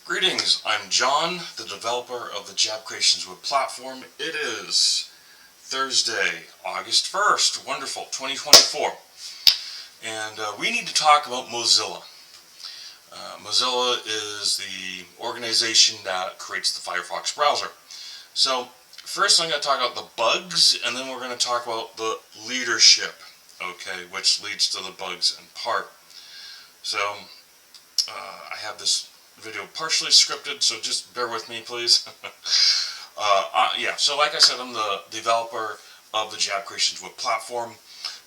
Greetings, I'm John, the developer of the Jab Creations web platform. It is Thursday, August 1st, wonderful, 2024. And we need to talk about Mozilla. Mozilla is the organization that creates the Firefox browser. So, first I'm going to talk about the bugs, and then we're going to talk about the leadership, okay, which leads to the bugs in part. So, I have this video partially scripted, so just bear with me, please. So like I said, I'm the developer of the Jab Creations web platform.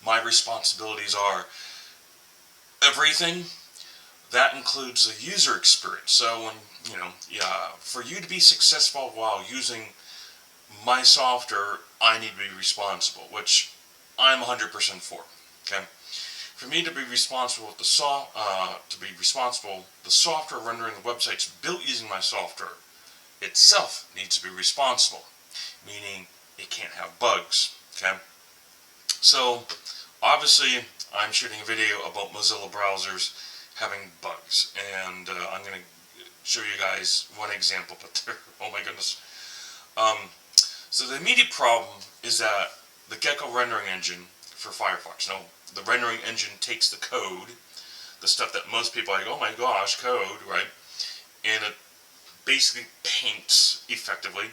My responsibilities are everything. That includes the user experience. So when, for you to be successful while using my software, I need to be responsible, which I'm 100% for. Okay. For me to be responsible with the the software rendering the websites built using my software itself needs to be responsible, meaning it can't have bugs. Okay, so obviously I'm shooting a video about Mozilla browsers having bugs, and I'm going to show you guys one example. But oh my goodness! So the immediate problem is that the Gecko rendering engine for Firefox. Now, the rendering engine takes the code, the stuff that most people are like, oh my gosh, code, right? And it basically paints effectively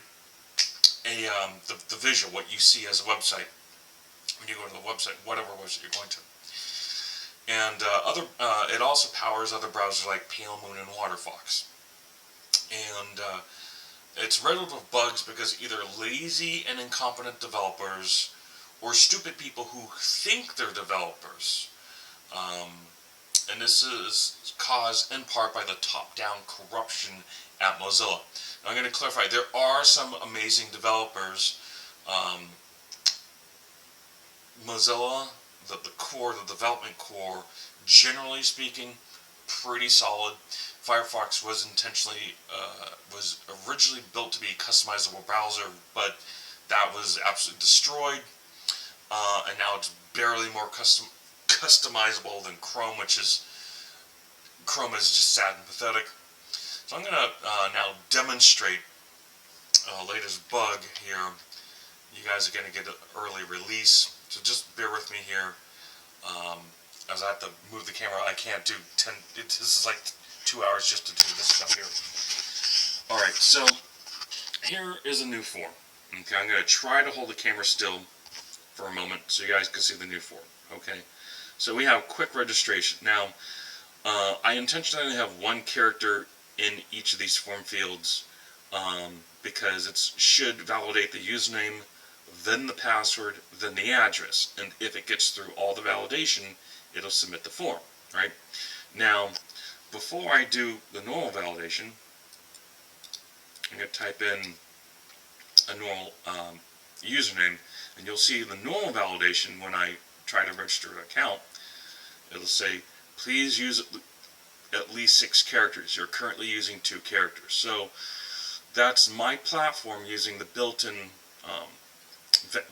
the visual, what you see as a website when you go to the website, whatever website you're going to. And it also powers other browsers like Pale Moon and Waterfox. And it's riddled with bugs because either lazy and incompetent developers or stupid people who think they're developers. And this is caused in part by the top-down corruption at Mozilla. Now I'm going to clarify, there are some amazing developers. Mozilla, the development core, generally speaking, pretty solid. Firefox was originally built to be a customizable browser, but that was absolutely destroyed. And now it's barely more customizable than Chrome, Chrome is just sad and pathetic. So I'm going to now demonstrate latest bug here. You guys are going to get an early release, so just bear with me here. As I have to move the camera, I can't do 10. This is like 2 hours just to do this stuff here. Alright, so here is a new form. Okay, I'm going to try to hold the camera still for a moment so you guys can see the new form. Okay, so we have quick registration. Now, I intentionally have one character in each of these form fields because it should validate the username, then the password, then the address. And if it gets through all the validation, it'll submit the form, right? Now, before I do the normal validation, I'm going to type in a normal username, and you'll see the normal validation when I try to register an account. It'll say, please use at least 6 characters. You're currently using 2 characters. So that's my platform using the built-in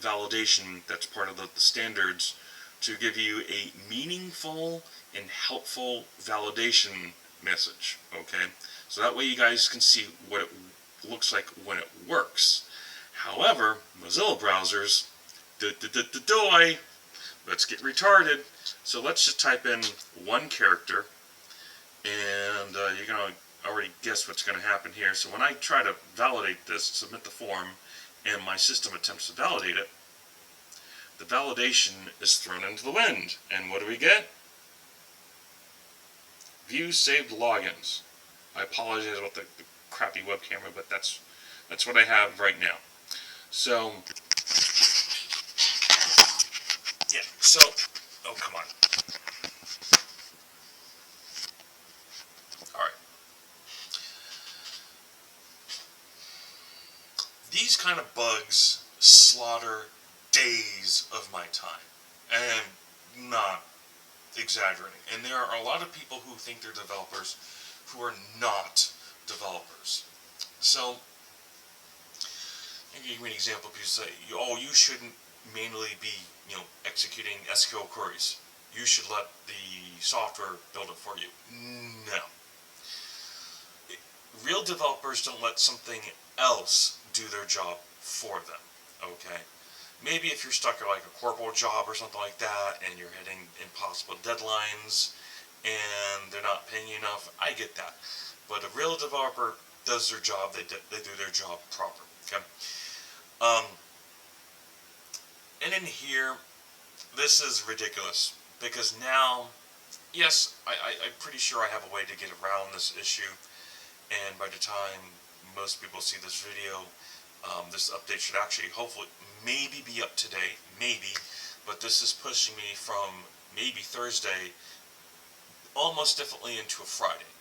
validation that's part of the standards to give you a meaningful and helpful validation message. Okay, so that way you guys can see what it looks like when it works. However, Mozilla browsers, let's get retarded. So let's just type in 1 character, and you're going to already guess what's going to happen here. So when I try to validate this, submit the form, and my system attempts to validate it, the validation is thrown into the wind. And what do we get? View saved logins. I apologize about the crappy web camera, but that's what I have right now. So, yeah, so, oh, come on. Alright. These kind of bugs slaughter days of my time. And I'm not exaggerating. And there are a lot of people who think they're developers who are not developers. So, I'll give you an example. People say, oh, you shouldn't manually be, executing SQL queries. You should let the software build it for you. No. developers don't let something else do their job for them, okay? Maybe if you're stuck at like a corporate job or something like that and you're hitting impossible deadlines and they're not paying you enough, I get that. But a real developer does their job, they do their job properly, okay? Um, and in here, this is ridiculous because now, yes, I'm pretty sure I have a way to get around this issue, and by the time most people see this video, this update should actually, hopefully, maybe be up to date, maybe, but this is pushing me from maybe Thursday almost definitely into a Friday,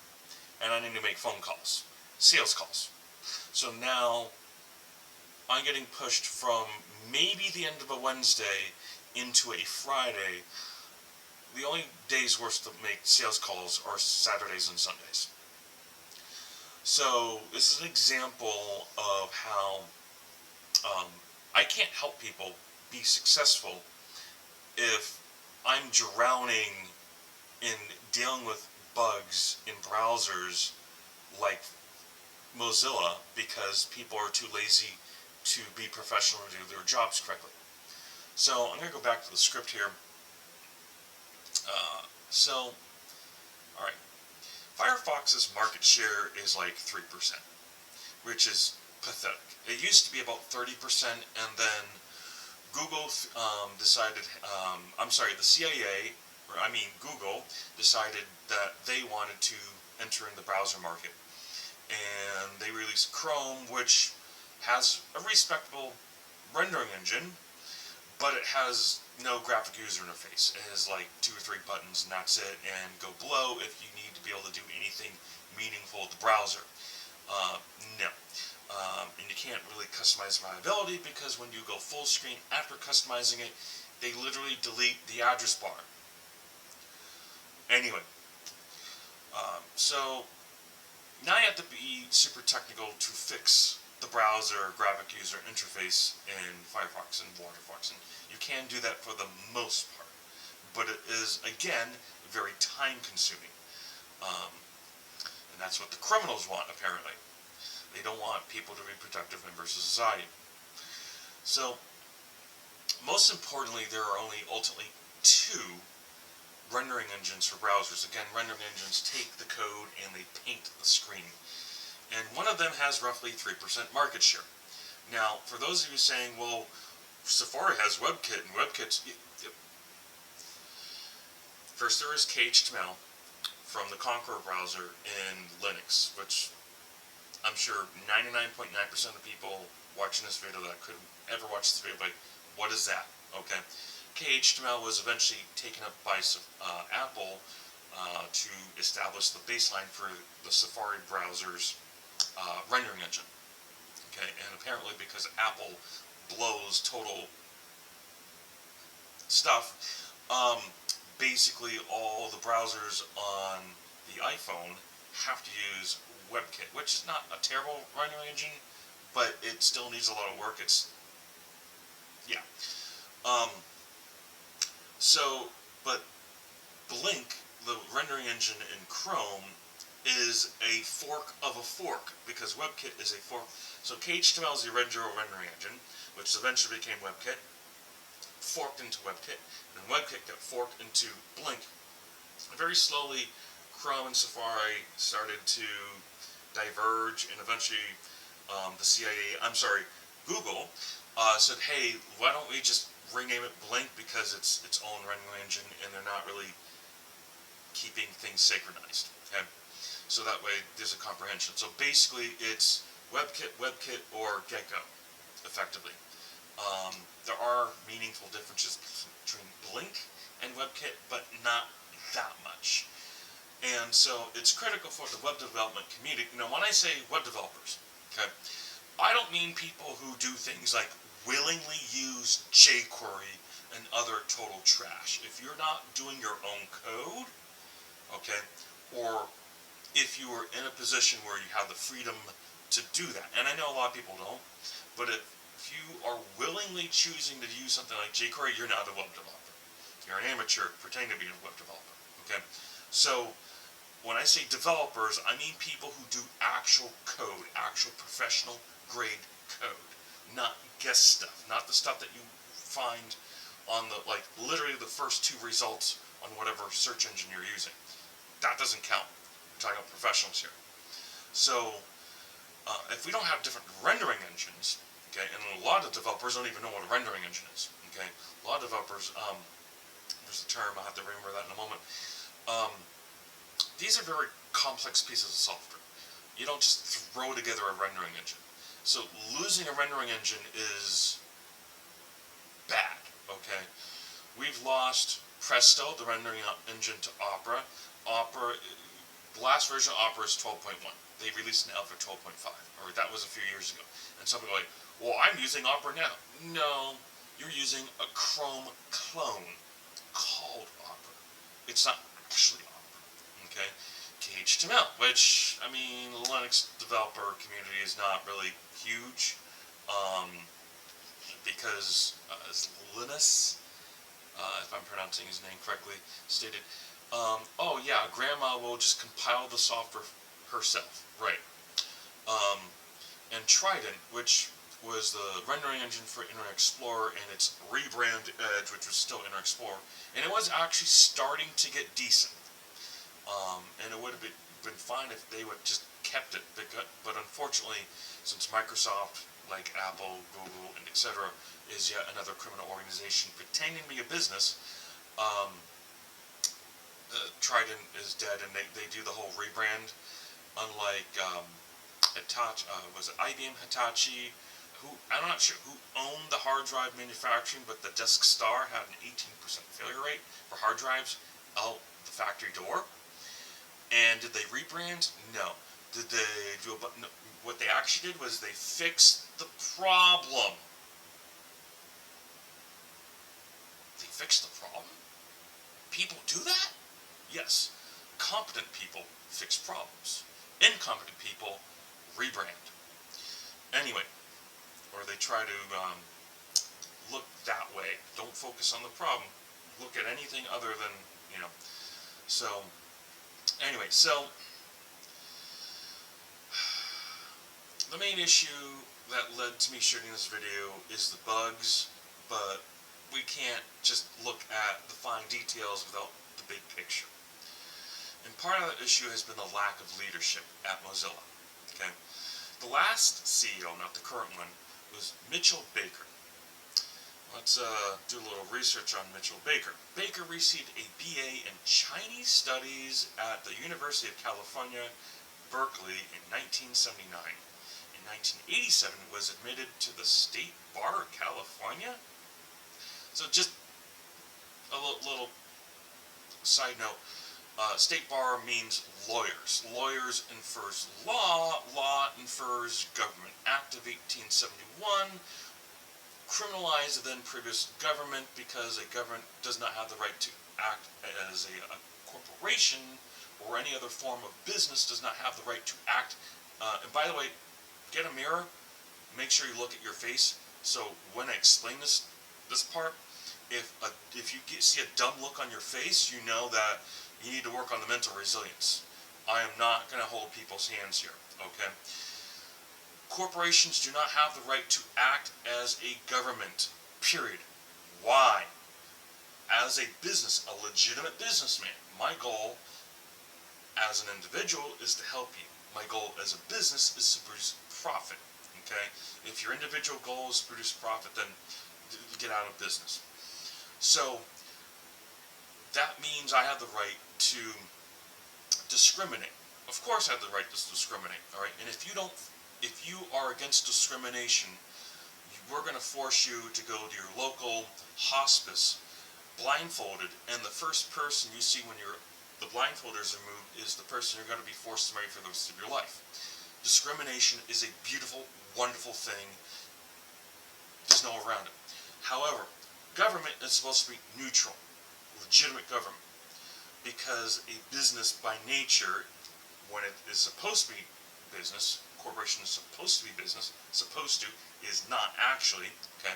and I need to make phone calls, sales calls. So now I'm getting pushed from maybe the end of a Wednesday into a Friday. The only days worth to make sales calls are Saturdays and Sundays. So this is an example of how I can't help people be successful if I'm drowning in dealing with bugs in browsers like Mozilla because people are too lazy to be professional and do their jobs correctly. So I'm going to go back to the script here. Alright. Firefox's market share is like 3%, which is pathetic. It used to be about 30%, and then Google decided, the CIA, Google decided that they wanted to enter in the browser market. And they released Chrome, which has a respectable rendering engine, but it has no graphic user interface. It has like 2 or 3 buttons and that's it, and go below if you need to be able to do anything meaningful with the browser. No. And you can't really customize viability because when you go full screen after customizing it, they literally delete the address bar. Anyway, so now you have to be super technical to fix the browser graphic user interface in Firefox and Firefox, and you can do that for the most part, but it is, again, very time consuming, and that's what the criminals want, apparently. They don't want people to be productive members of society. So, most importantly, there are only ultimately 2 rendering engines for browsers. Again, rendering engines take the code and they paint the screen. And one of them has roughly 3% market share. Now, for those of you saying, well, Safari has WebKit, and WebKit's... First, there is KHTML from the Conqueror browser in Linux, which I'm sure 99.9% of people watching this video that could ever watch this video, like, what is that? Okay. KHTML was eventually taken up by Apple to establish the baseline for the Safari browser's rendering engine. Okay, and apparently because Apple blows total stuff, basically all the browsers on the iPhone have to use WebKit, which is not a terrible rendering engine, but it still needs a lot of work. But Blink, the rendering engine in Chrome, is a fork of a fork, because WebKit is a fork. So KHTML is the original rendering engine, which eventually became WebKit, forked into WebKit, and then WebKit got forked into Blink. And very slowly, Chrome and Safari started to diverge, and eventually Google said, hey, why don't we just rename it Blink, because it's its own rendering engine and they're not really keeping things synchronized. Okay? So that way there's a comprehension. So basically it's WebKit, or Gecko, effectively. There are meaningful differences between Blink and WebKit, but not that much. And so it's critical for the web development community. Now, when I say web developers, okay, I don't mean people who do things like willingly use jQuery and other total trash. If you're not doing your own code, okay, or if you are in a position where you have the freedom to do that, and I know a lot of people don't, but if you are willingly choosing to use something like jQuery, you're not a web developer. You're an amateur pretending to be a web developer, okay? So, when I say developers, I mean people who do actual code, actual professional grade code, not guess stuff, not the stuff that you find on the, like, literally the first two results on whatever search engine you're using. That doesn't count. We're talking about professionals here. So, if we don't have different rendering engines, okay, and a lot of developers don't even know what a rendering engine is, okay? A lot of developers, there's a term, I'll have to remember that in a moment. These are very complex pieces of software. You don't just throw together a rendering engine. So losing a rendering engine is bad, okay? We've lost Presto, the rendering engine, to Opera. The last version of Opera is 12.1. They released an alpha 12.5, or that was a few years ago. And some people are like, well, I'm using Opera now. No, you're using a Chrome clone called Opera. It's not actually Opera, okay? KHTML, which, I mean, the Linux developer community is not really huge, because it's Linus, if I'm pronouncing his name correctly, stated, oh yeah, grandma will just compile the software herself, right. And Trident, which was the rendering engine for Internet Explorer, and its rebrand Edge, which was still Internet Explorer, and it was actually starting to get decent. And it would have been fine if they would just kept it, but unfortunately, since Microsoft, like Apple, Google, and etc., is yet another criminal organization pretending to be a business, Trident is dead, and they do the whole rebrand. Unlike Hitachi, was it IBM Hitachi, who, I'm not sure who owned the hard drive manufacturing, but the Disk Star had an 18% failure rate for hard drives out the factory door. And did they rebrand? No. Did they do a, no, what they actually did was they fixed the problem. They fixed the problem? People do that? Yes. Competent people fix problems. Incompetent people rebrand. Anyway, or they try to look that way. Don't focus on the problem. Look at anything other than, you know. So, anyway, so the main issue that led to me shooting this video is the bugs, but we can't just look at the fine details without the big picture. And part of that issue has been the lack of leadership at Mozilla. Okay, the last CEO, not the current one, was Mitchell Baker. Let's do a little research on Mitchell Baker. Baker received a BA in Chinese Studies at the University of California, Berkeley in 1979. In 1987, was admitted to the State Bar of California. So just a little side note. State Bar means lawyers. Lawyers infers law. Law infers government. Act of 1871 criminalized the then previous government because a government does not have the right to act as a corporation or any other form of business does not have the right to act. And by the way, get a mirror. Make sure you look at your face. So when I explain this part, if you see a dumb look on your face, you know that you need to work on the mental resilience. I am not going to hold people's hands here, okay? Corporations do not have the right to act as a government, period. Why? As a business, a legitimate businessman, my goal as an individual is to help you. My goal as a business is to produce profit, okay? If your individual goal is to produce profit, then get out of business. So, that means I have the right to discriminate. Of course I have the right to discriminate, alright? And if you are against discrimination, we're going to force you to go to your local hospice blindfolded, and the first person you see when the blindfolders are removed is the person you're going to be forced to marry for the rest of your life. Discrimination is a beautiful, wonderful thing. There's no around it. However, government is supposed to be neutral, legitimate government, because a business by nature, when it is supposed to be business, corporation is supposed to be business, is not actually, okay,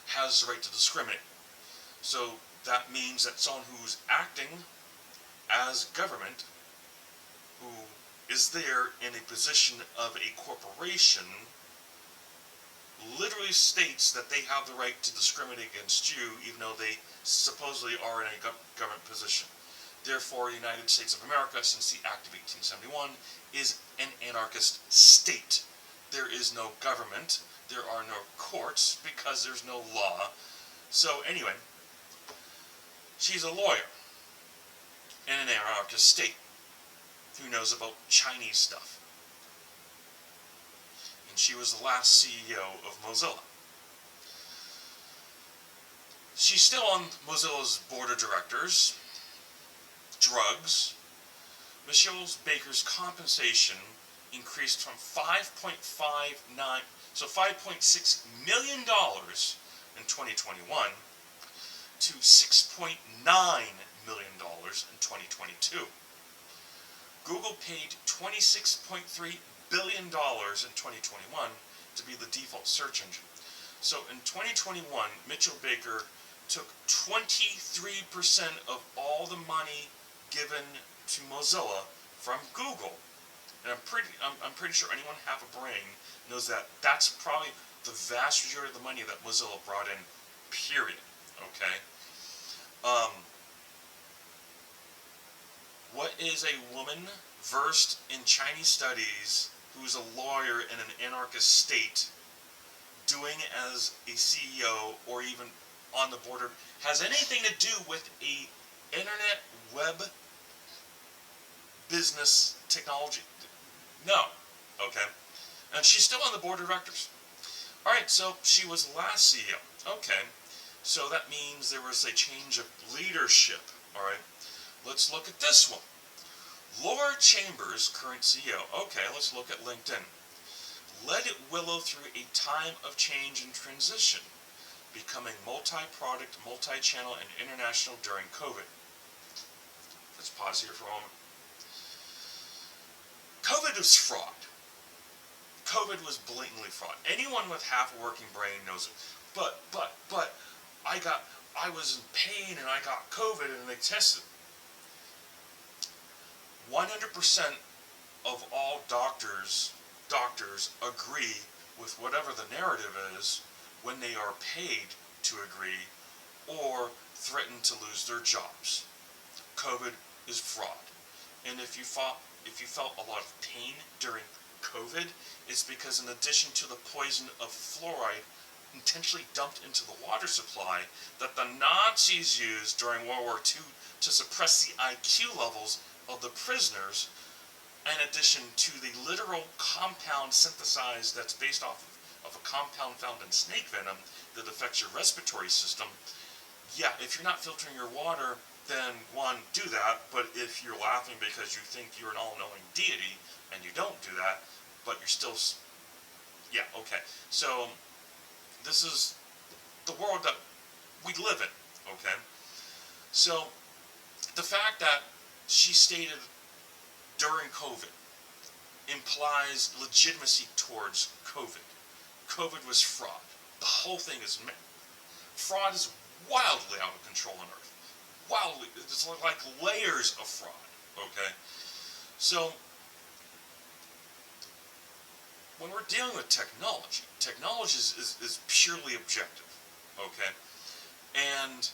has the right to discriminate. So that means that someone who's acting as government, who is there in a position of a corporation literally states that they have the right to discriminate against you even though they supposedly are in a government position. Therefore, the United States of America, since the Act of 1871, is an anarchist state. There is no government, there are no courts, because there's no law. So anyway, she's a lawyer in an anarchist state who knows about Chinese stuff. And she was the last CEO of Mozilla. She's still on Mozilla's board of directors. Drugs. Michelle Baker's compensation increased from $5.6 million in 2021 to $6.9 million in 2022. Google paid $26.3 billion in 2021 to be the default search engine. So in 2021, Mitchell Baker took 23% of all the money given to Mozilla from Google. And I'm pretty sure anyone half a brain knows that that's probably the vast majority of the money that Mozilla brought in, period. Okay? What is a woman versed in Chinese studies who's a lawyer in an anarchist state doing as a CEO or even on the border has anything to do with a internet web business technology? No. Okay. And she's still on the board of directors. Alright, so she was the last CEO. Okay. So that means there was a change of leadership. Alright. Let's look at this one. Laura Chambers, current CEO. Okay, let's look at LinkedIn. Led Willow through a time of change and transition, becoming multi-product, multi-channel, and international during COVID. Let's pause here for a moment. COVID was fraud. COVID was blatantly fraud. Anyone with half a working brain knows it. But, I was in pain and I got COVID and they tested. 100% of all doctors agree with whatever the narrative is when they are paid to agree or threaten to lose their jobs. COVID is fraud. And if you felt a lot of pain during COVID, it's because in addition to the poison of fluoride intentionally dumped into the water supply that the Nazis used during World War II to suppress the IQ levels of the prisoners, in addition to the literal compound synthesized that's based off of a compound found in snake venom that affects your respiratory system. Yeah, if you're not filtering your water, then one, do that, but if you're laughing because you think you're an all-knowing deity and you don't do that, but you're still, yeah, okay. So this is the world that we live in, okay? So the fact that she stated during COVID implies legitimacy towards COVID. COVID was fraud. The whole thing is myth. Fraud is wildly out of control on Earth. Wildly, it's like layers of fraud, okay? So, when we're dealing with technology is purely objective, okay? And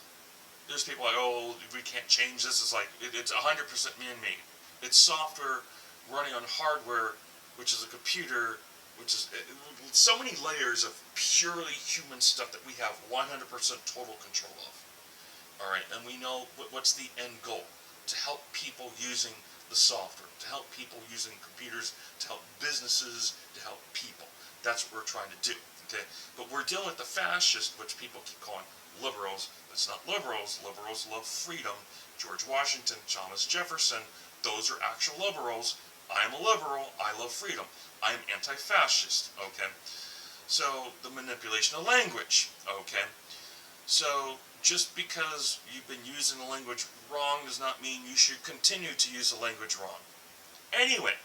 there's people like, oh, we can't change this. It's like, it's 100% man-made. It's software running on hardware, which is a computer, which is so many layers of purely human stuff that we have 100% total control of. Alright, and we know what's the end goal. To help people using the software, to help people using computers, to help businesses, to help people. That's what we're trying to do. Okay? But we're dealing with the fascists, which people keep calling liberals. It's not liberals. Liberals love freedom. George Washington, Thomas Jefferson, those are actual liberals. I'm a liberal. I love freedom. I'm anti-fascist. Okay? So, the manipulation of language. Okay? So, just because you've been using the language wrong does not mean you should continue to use the language wrong. Anyway,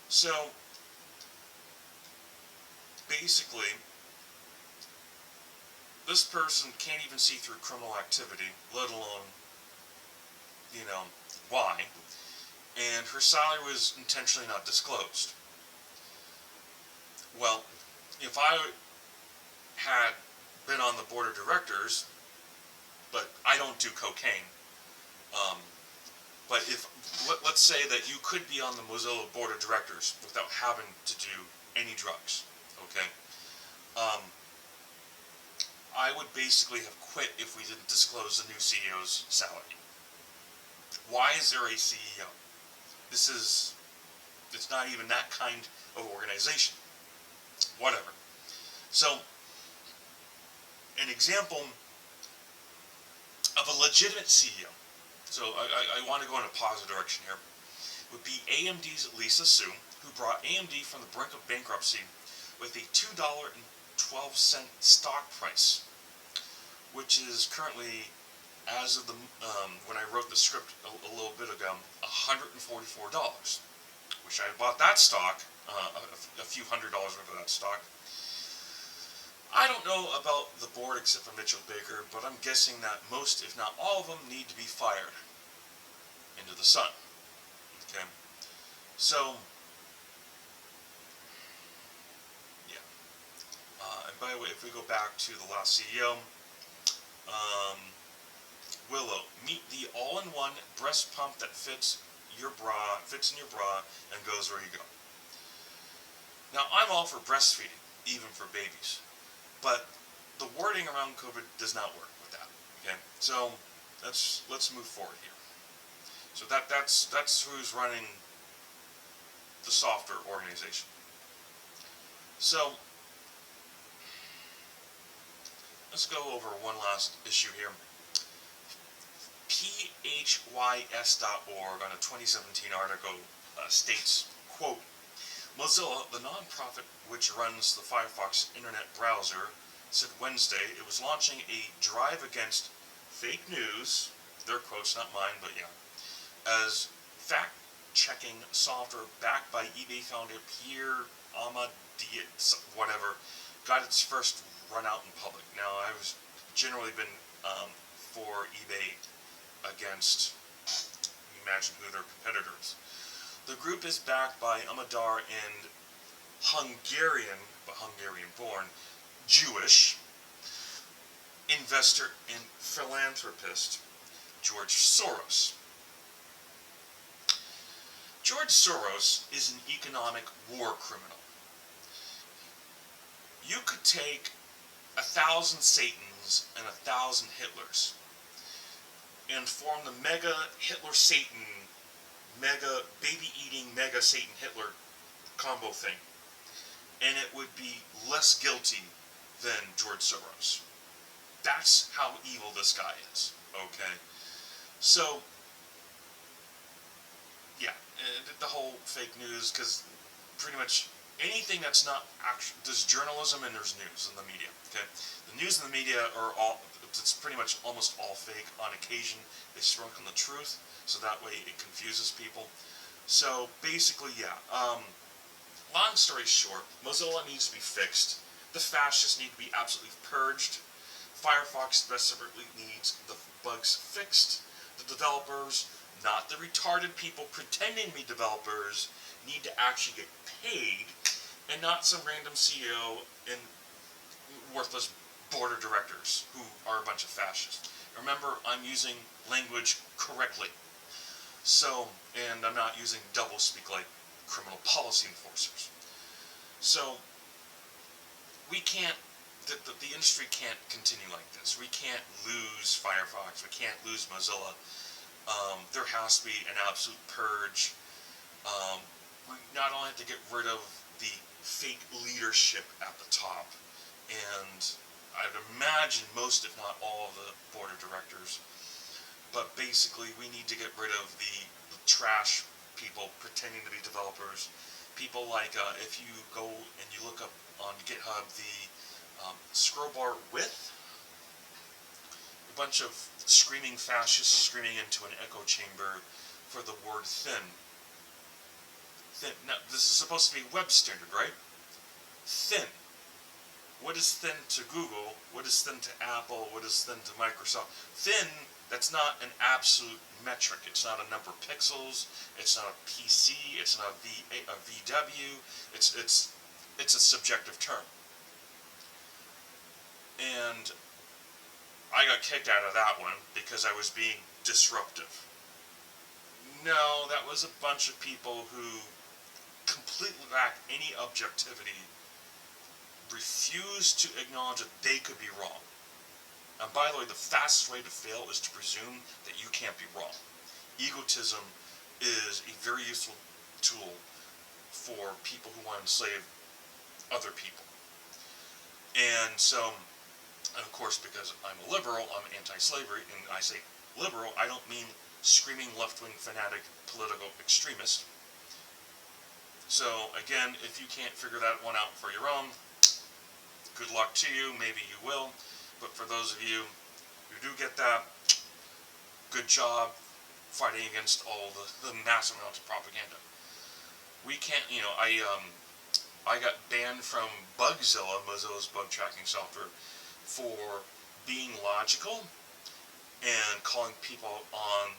so basically, this person can't even see through criminal activity, let alone, why. and her salary was intentionally not disclosed. Well, if I had been on the board of directors, but I don't do cocaine, um, but if, let's say that you could be on the Mozilla board of directors without having to do any drugs, okay? Um, I would basically have quit if we didn't disclose the new CEO's salary. Why is there a CEO? It's not even that kind of organization. Whatever. So, an example of a legitimate CEO, so I want to go in a positive direction here, would be AMD's Lisa Su, who brought AMD from the brink of bankruptcy with a $2.12 stock price, which is currently, as of the when I wrote the script a little bit ago, $144, which I bought that stock, a few $100s worth of that stock. I don't know about the board except for Mitchell Baker, but I'm guessing that most, if not all of them, need to be fired into the sun. Okay, so yeah. And by the way, if we go back to the last CEO, Willow, meet the all-in-one breast pump that fits in your bra, and goes where you go. Now, I'm all for breastfeeding, even for babies, but the wording around COVID does not work with that. Okay, so let's move forward here. So that's who's running the software organization. So let's go over one last issue here. phys.org on a 2017 article states, quote, Mozilla, the nonprofit which runs the Firefox internet browser, said Wednesday it was launching a drive against fake news, their quotes, not mine, but yeah, as fact-checking software backed by eBay founder Pierre Amadiet, whatever, got its first run out in public. Now, I've generally been for eBay against, imagine who their competitors. The group is backed by Amadar and Hungarian, but Hungarian-born, Jewish investor and philanthropist George Soros. George Soros is an economic war criminal. You could take 1,000 Satans and 1,000 Hitlers and form the mega Hitler Satan, mega baby eating mega Satan Hitler combo thing, and it would be less guilty than George Soros. That's how evil this guy is. Okay, so yeah, the whole fake news, because pretty much anything that's not actual, there's journalism and there's news in the media. Okay, the news and the media are all, it's pretty much almost all fake. On occasion, they sprinkle the truth, so that way it confuses people. So basically, yeah. Long story short, Mozilla needs to be fixed. The fascists need to be absolutely purged. Firefox desperately needs the bugs fixed. The developers, not the retarded people pretending to be developers, need to actually get paid, and not some random CEO and worthless board of directors who are a bunch of fascists. Remember, I'm using language correctly. So, and I'm not using doublespeak like criminal policy enforcers. So, we can't, the industry can't continue like this. We can't lose Firefox. We can't lose Mozilla. There has to be an absolute purge. We not only have to get rid of the fake leadership at the top, and I'd imagine most, if not all, of the board of directors, but basically we need to get rid of the trash people pretending to be developers. People like, if you go and you look up on GitHub the scroll bar width, a bunch of screaming fascists screaming into an echo chamber for the word thin. Thin. Now, this is supposed to be web standard, right? Thin. What is thin to Google? What is thin to Apple? What is thin to Microsoft? Thin That's not an absolute metric. It's not a number of pixels. It's not a PC. It's not a VW. It's a subjective term. And I got kicked out of that one because I was being disruptive. No, that was a bunch of people who completely lacked any objectivity, refused to acknowledge that they could be wrong. And by the way, the fastest way to fail is to presume that you can't be wrong. Egotism is a very useful tool for people who want to enslave other people. And so, and of course, because I'm a liberal, I'm anti-slavery, and I say liberal, I don't mean screaming left-wing fanatic political extremist. So again, if you can't figure that one out for your own, good luck to you, maybe you will. But for those of you who do get that, good job fighting against all the massive amounts of propaganda. We can't, I got banned from Bugzilla, Mozilla's bug tracking software, for being logical and calling people on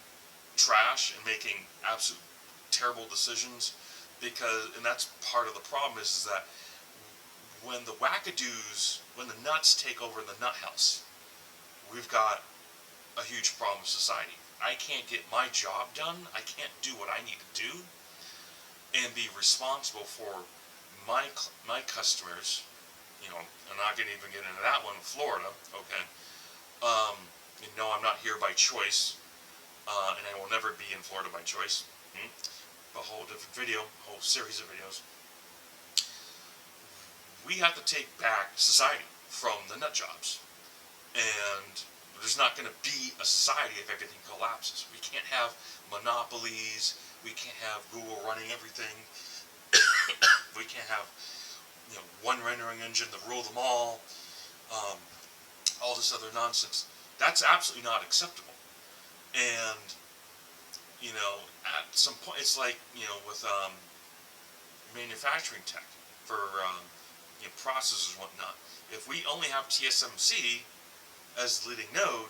trash and making absolute terrible decisions. And that's part of the problem is that when the wackadoos, when the nuts take over the nut house, we've got a huge problem with society. I can't get my job done. I can't do what I need to do and be responsible for my customers. I'm not going to even get into that one in Florida. Okay. I'm not here by choice, and I will never be in Florida by choice. A whole different video, a whole series of videos. We have to take back society from the nut jobs. And there's not going to be a society if everything collapses. We can't have monopolies. We can't have Google running everything. We can't have one rendering engine to rule them all this other nonsense. That's absolutely not acceptable. And at some point, it's like with manufacturing tech for processors and whatnot. If we only have TSMC as the leading node,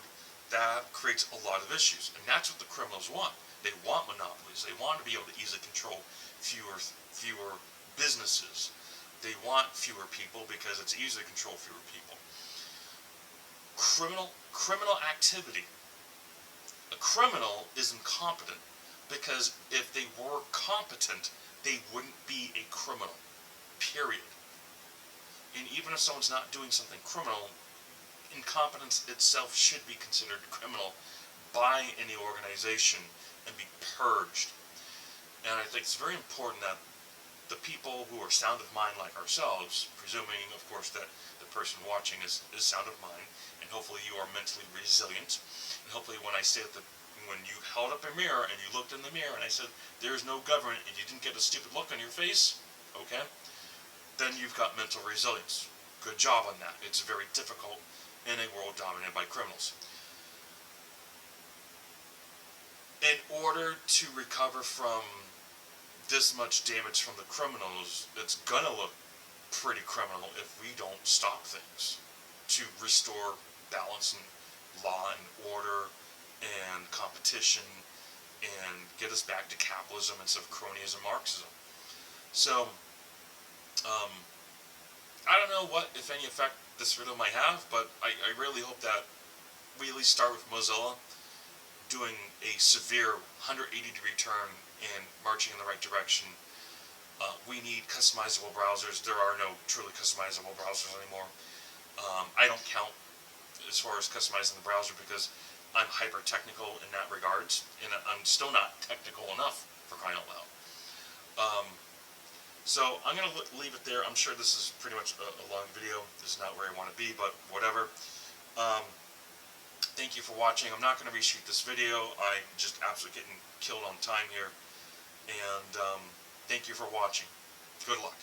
that creates a lot of issues, and that's what the criminals want. They want monopolies. They want to be able to easily control fewer businesses. They want fewer people because it's easy to control fewer people. Criminal activity. A criminal is incompetent because if they were competent, they wouldn't be a criminal. Period. And even if someone's not doing something criminal, incompetence itself should be considered criminal by any organization and be purged. And I think it's very important that the people who are sound of mind like ourselves, presuming, of course, that the person watching is sound of mind, and hopefully you are mentally resilient, and hopefully when I say that when you held up a mirror and you looked in the mirror and I said, there's no government, and you didn't get a stupid look on your face, okay, then you've got mental resilience. Good job on that. It's very difficult in a world dominated by criminals. In order to recover from this much damage from the criminals, it's gonna look pretty criminal if we don't stop things to restore balance and law and order and competition and get us back to capitalism instead of cronyism and Marxism. So, I don't know what, if any, effect this video might have, but I really hope that we at least start with Mozilla doing a severe 180-degree turn and marching in the right direction. We need customizable browsers. There are no truly customizable browsers anymore. I don't count as far as customizing the browser because I'm hyper-technical in that regards, and I'm still not technical enough for crying out loud. So I'm going to leave it there. I'm sure this is pretty much a long video. This is not where I want to be, but whatever. Thank you for watching. I'm not going to reshoot this video. I'm just absolutely getting killed on time here. And thank you for watching. Good luck.